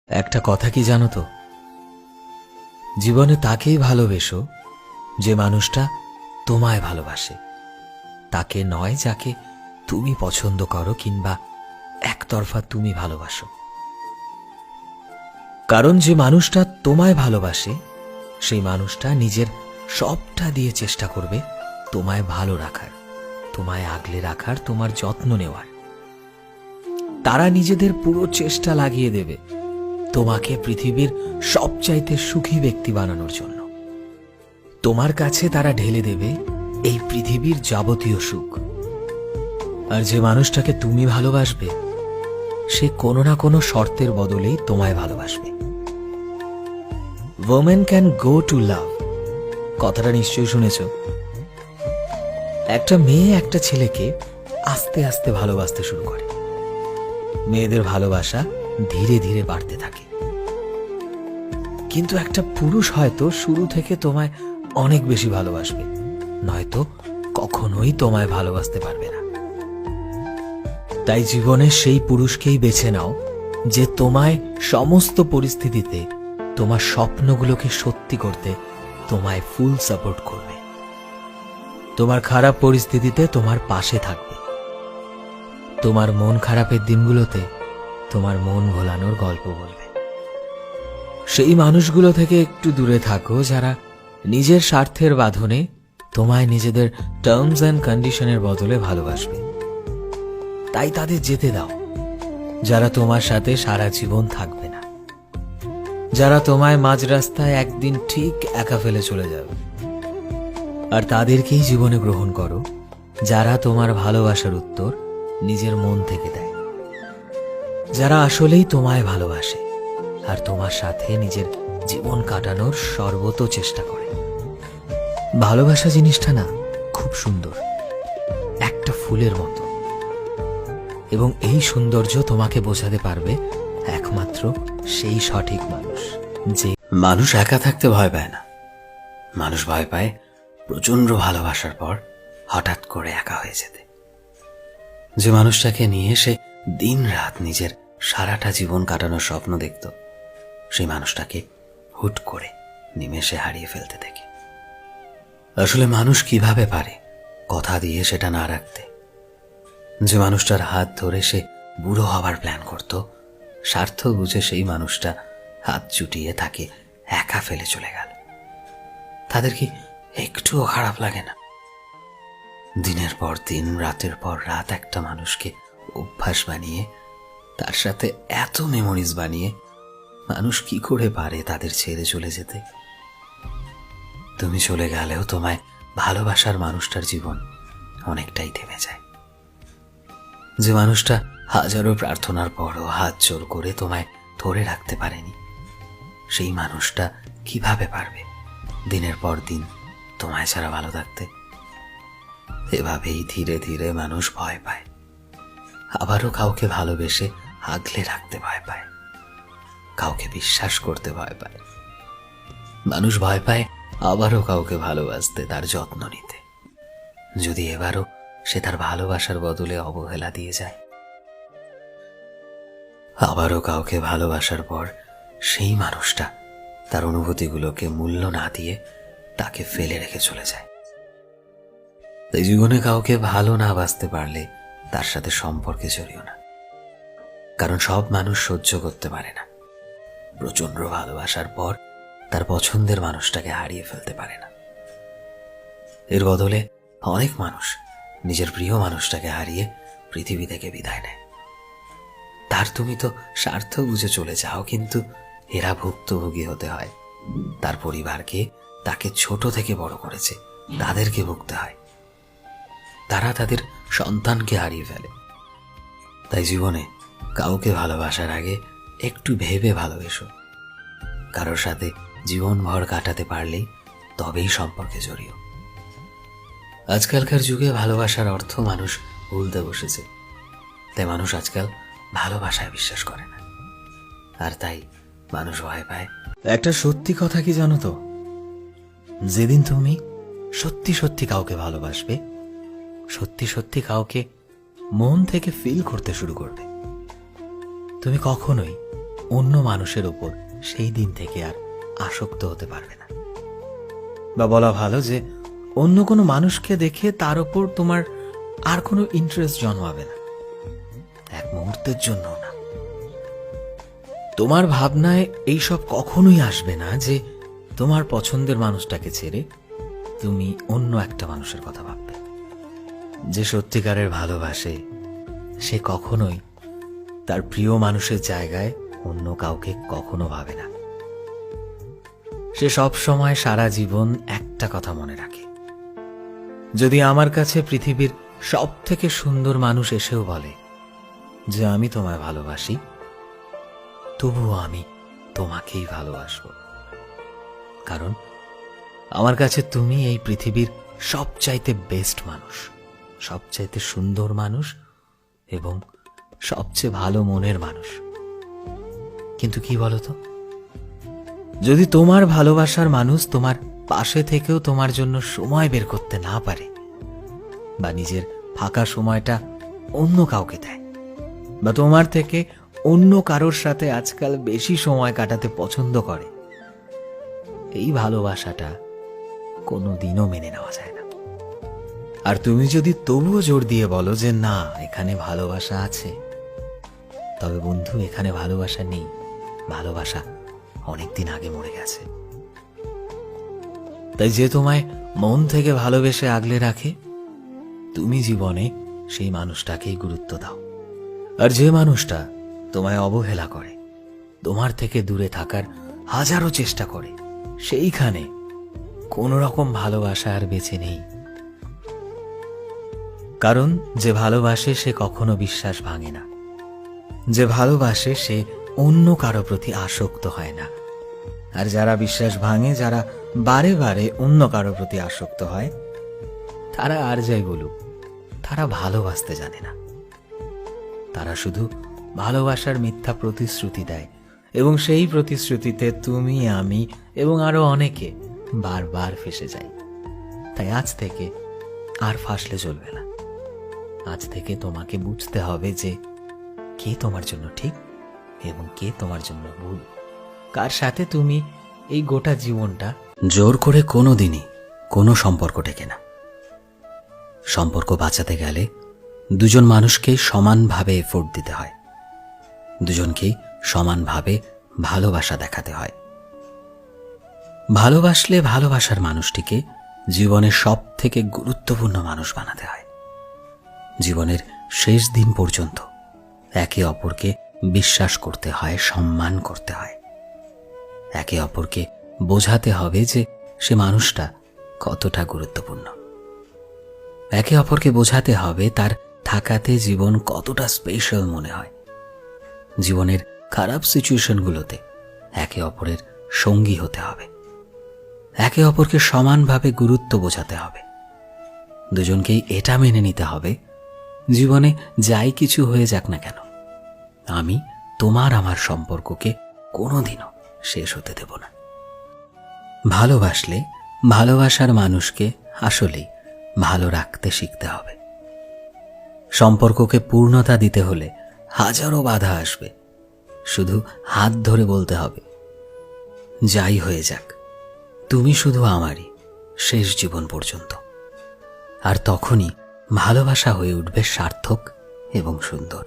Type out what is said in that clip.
একটা কথা কি জানো তো, জীবনে তাকেই ভালোবেসো যে মানুষটা তোমায় ভালোবাসে, তাকে নয় যাকে তুমি পছন্দ করো কিংবা একতরফা তুমি ভালোবাসো। কারণ যে মানুষটা তোমায় ভালোবাসে সেই মানুষটা নিজের সবটা দিয়ে চেষ্টা করবে তোমায় ভালো রাখার, তোমায় আগলে রাখার, তোমার যত্ন নেওয়ার। তারা নিজেদের পুরো চেষ্টা লাগিয়ে দেবে তোমাকে পৃথিবীর সবচাইতে সুখী ব্যক্তি বানানোর জন্য। তোমার কাছে তারা ঢেলে দেবে এই পৃথিবীর যাবতীয় সুখ। আর যে মানুষটাকে তুমি ভালোবাসবে সে কোনো না কোনো শর্তের বদলেই তোমায় ভালোবাসবে। ওমেন ক্যান গো টু লাভ, কথাটা নিশ্চয়ই শুনেছ। একটা মেয়ে একটা ছেলেকে আস্তে আস্তে ভালোবাসতে শুরু করে। মেয়েদের ভালোবাসা ধীরে ধীরে বাড়তে থাকে, কিন্তু একটা পুরুষ হয়তো শুরু থেকে তোমায় অনেক বেশি ভালোবাসবে, নয়তো কখনোই তোমায় ভালোবাসতে পারবে না। তাই জীবনে সেই পুরুষকেই বেছে নাও যে তোমায় সমস্ত পরিস্থিতিতে তোমার স্বপ্নগুলোকে সত্যি করতে তোমায় ফুল সাপোর্ট করবে, তোমার খারাপ পরিস্থিতিতে তোমার পাশে থাকবে, তোমার মন খারাপের দিনগুলোতে তোমার মন ভোলানোর গল্প বলবে। সেই মানুষগুলো থেকে একটু দূরে থাকো যারা নিজের স্বার্থের বাঁধনে তোমায় নিজেদের টার্মস অ্যান্ড কন্ডিশনের বদলে ভালোবাসবে। তাই তাদের যেতে দাও যারা তোমার সাথে সারা জীবন থাকবে না, যারা তোমায় মাঝ রাস্তায় একদিন ঠিক একা ফেলে চলে যাবে। আর তাদেরকেই জীবনে গ্রহণ করো যারা তোমার ভালোবাসার উত্তর নিজের মন থেকে দেয়, যারা আসলেই তোমায় ভালোবাসে আর তোমার সাথে নিজের জীবন কাটানোর সর্বত চেষ্টা করে। ভালোবাসা জিনিসটা না খুব সুন্দর, একটা ফুলের মতো, এবং এই সৌন্দর্য তোমাকে বোঝাতে পারবে একমাত্র সেই সঠিক মানুষ। যে মানুষ একা থাকতে ভয় পায় না, মানুষ ভয় পায় প্রচন্ড ভালোবাসার পর হঠাৎ করে একা হয়ে যেতে। যে মানুষটাকে নিয়ে সে দিন রাত নিজের সারাটা জীবন কাটানোর স্বপ্ন দেখত, সেই মানুষটাকে হুট করে নিমেষে হারিয়ে ফেলতে দেখে। আসলে মানুষ কিভাবে পারে কথা দিয়ে সেটা না রাখতে? যে মানুষটার হাত ধরে সে বুড়ো হবার প্ল্যান করত, স্বার্থ বুঝে সেই মানুষটা হাত চুটিয়ে তাকে একা ফেলে চলে গেল। তাদের কি একটুও খারাপ লাগে না? দিনের পর দিন, রাতের পর রাত একটা মানুষকে অভ্যাস বানিয়ে, তার সাথে এত মেমোরিজ বানিয়ে মানুষ কি করে পারে তাদের ছেড়ে চলে যেতে? তুমি চলে গেলেও তোমায় ভালোবাসার মানুষটার জীবন অনেকটাই থেমে যায়। যে মানুষটা হাজারো প্রার্থনার পরও হাত জোর করে তোমায় ধরে রাখতে পারেনি, সেই মানুষটা কিভাবে পারবে দিনের পর দিন তোমায় ছাড়া ভালো থাকতে? এভাবেই ধীরে ধীরে মানুষ ভয় পায়, আবারও কাউকে ভালোবেসে আগলে রাখতে ভয় পায়, কাউকে বিশ্বাস করতে ভয় পায়। মানুষ ভয় পায় আবারও কাউকে ভালোবাসতে, তার যত্ন নিতে, যদি এবারও সে তার ভালোবাসার বদলে অবহেলা দিয়ে যায়। আবারও কাউকে ভালোবাসার পর সেই মানুষটা তার অনুভূতিগুলোকে মূল্য না দিয়ে তাকে ফেলে রেখে চলে যায়। তাই জীবনে কাউকে ভালো না বাসতে পারলে তার সাথে সম্পর্কে জড়িও না, কারণ সব মানুষ সহ্য করতে পারে না প্রচন্ড ভালোবাসার পর তার পছন্দের মানুষটাকে হারিয়ে ফেলতে পারে না। এর বদলে অনেক মানুষ নিজের প্রিয় মানুষটাকে হারিয়ে পৃথিবী থেকে বিদায় নেয়। তার তুমি তো স্বার্থ বুঝে চলে যাও, কিন্তু এরা ভুক্তভোগী হতে হয়। তার পরিবারকে, তাকে ছোট থেকে বড় করেছে, তাদেরকে ভুগতে হয়। তারা তাদের সন্তানকে হারিয়ে ফেলে। তাই জীবনে কাউকে ভালোবাসার আগে একটু ভেবে ভালোবেসো। কারোর সাথে জীবনভর কাটাতে পারলেই তবেই সম্পর্কে জড়িও। আজকালকার যুগে ভালোবাসার অর্থ মানুষ ভুলতে বসেছে, তাই মানুষ আজকাল ভালোবাসায় বিশ্বাস করে না, আর তাই মানুষ ভয় পায়। একটা সত্যি কথা কি জানো তো, যেদিন তুমি সত্যি সত্যি কাউকে ভালোবাসবে, সত্যি সত্যি কাউকে মন থেকে ফিল করতে শুরু করবে, তুমি কখনোই অন্য মানুষের ওপর সেই দিন থেকে আর আসক্ত হতে পারবে না। বা বলা ভালো যে অন্য কোনো মানুষকে দেখে তার ওপর তোমার আর কোনো ইন্টারেস্ট জন্মাবে না, এক মুহূর্তের জন্য না। তোমার ভাবনায় এইসব কখনোই আসবে না যে তোমার পছন্দের মানুষটাকে ছেড়ে তুমি অন্য একটা মানুষের কথা ভাববে। যে সত্যিকারের ভালোবাসে সে কখনোই তার প্রিয় মানুষের জায়গায় অন্য কাউকে কখনো ভাবে না। সে সব সময় সারা জীবন একটা কথা মনে রাখে, যদি আমার কাছে পৃথিবীর সব থেকে সুন্দর মানুষ এসেও বলে যে আমি তোমায় ভালোবাসি, তবুও আমি তোমাকেই ভালোবাসবো, কারণ আমার কাছে তুমি এই পৃথিবীর সবচাইতে বেস্ট মানুষ, সবচাইতে সুন্দর মানুষ এবং সবচেয়ে ভালো মনের মানুষ। কিন্তু কি বলতো, যদি তোমার ভালোবাসার মানুষ তোমার পাশে থেকেও তোমার জন্য সময় বের করতে না পারে, বা নিজের ফাঁকা সময়টা অন্য কাউকে দেয়, বা তোমার থেকে অন্য কারোর সাথে আজকাল বেশি সময় কাটাতে পছন্দ করে, এই ভালোবাসাটা কোনোদিনও মেনে নেওয়া যায় না। আর তুমি যদি তবুও জোর দিয়ে বলো যে না, এখানে ভালোবাসা আছে, তবে বন্ধু, এখানে ভালোবাসা নেই। ভালোবাসা অনেকদিন আগে মরে গেছে। তাই যে তোমায় মন থেকে ভালোবেসে আগলে রাখে, তুমি জীবনে সেই মানুষটাকেই গুরুত্ব দাও। আর যে মানুষটা তোমায় অবহেলা করে, তোমার থেকে দূরে থাকার হাজারো চেষ্টা করে, সেইখানে কোন রকম ভালোবাসা আর বেঁচে নেই। কারণ যে ভালোবাসে সে কখনো বিশ্বাস ভাঙে না, যে ভালোবাসে সে অন্য কারো প্রতি আসক্ত হয় না। আর যারা বিশ্বাস ভাঙে, যারা বারে বারে অন্য কারো প্রতি আসক্ত হয়, তারা আর যাই বলুক, তারা ভালোবাসতে জানে না। তারা শুধু ভালোবাসার মিথ্যা প্রতিশ্রুতি দেয়, এবং সেই প্রতিশ্রুতিতে তুমি, আমি এবং আরো অনেকে বারবার ফেসে যাই। তাই আজ থেকে আর ফাঁসলে চলবে না। আজ থেকে তোমাকে বুঝতে হবে যে কে তোমার জন্য ঠিক এবং কে তোমার জন্য ভুল, কার সাথে তুমি এই গোটা জীবনটা জোর করে কোনোদিনই কোনো সম্পর্ক টেকে না। সম্পর্ক বাঁচাতে গেলে দুজন মানুষকেই সমানভাবে এফোর্ট দিতে হয়, দুজনকেই সমানভাবে ভালোবাসা দেখাতে হয়। ভালোবাসলে ভালোবাসার মানুষটিকে জীবনের সব থেকে গুরুত্বপূর্ণ মানুষ বানাতে হয়। জীবনের শেষ দিন পর্যন্ত একে অপরকে বিশ্বাস করতে হয়, সম্মান করতে হয়। একে অপরকে বোঝাতে হবে যে সে মানুষটা কতটা গুরুত্বপূর্ণ। একে অপরকে বোঝাতে হবে তার থাকাতে জীবন কতটা স্পেশাল মনে হয়। জীবনের খারাপ সিচুয়েশনগুলোতে একে অপরের সঙ্গী হতে হবে। একে অপরকে সমানভাবে গুরুত্ব বোঝাতে হবে। দুজনকেই এটা মেনে নিতে হবে, জীবনে যাই কিছু হয়ে যাক না কেন, আমি তোমার আমার সম্পর্ককে কোনোদিনও শেষ হতে দেব না। ভালোবাসলে ভালোবাসার মানুষকে আসলেই ভালো রাখতে শিখতে হবে। সম্পর্ককে পূর্ণতা দিতে হলে হাজারো বাধা আসবে, শুধু হাত ধরে বলতে হবে, যাই হয়ে যাক তুমি শুধু আমারই শেষ জীবন পর্যন্ত। আর তখনই ভালোবাসা হয়ে উঠবে সার্থক এবং সুন্দর।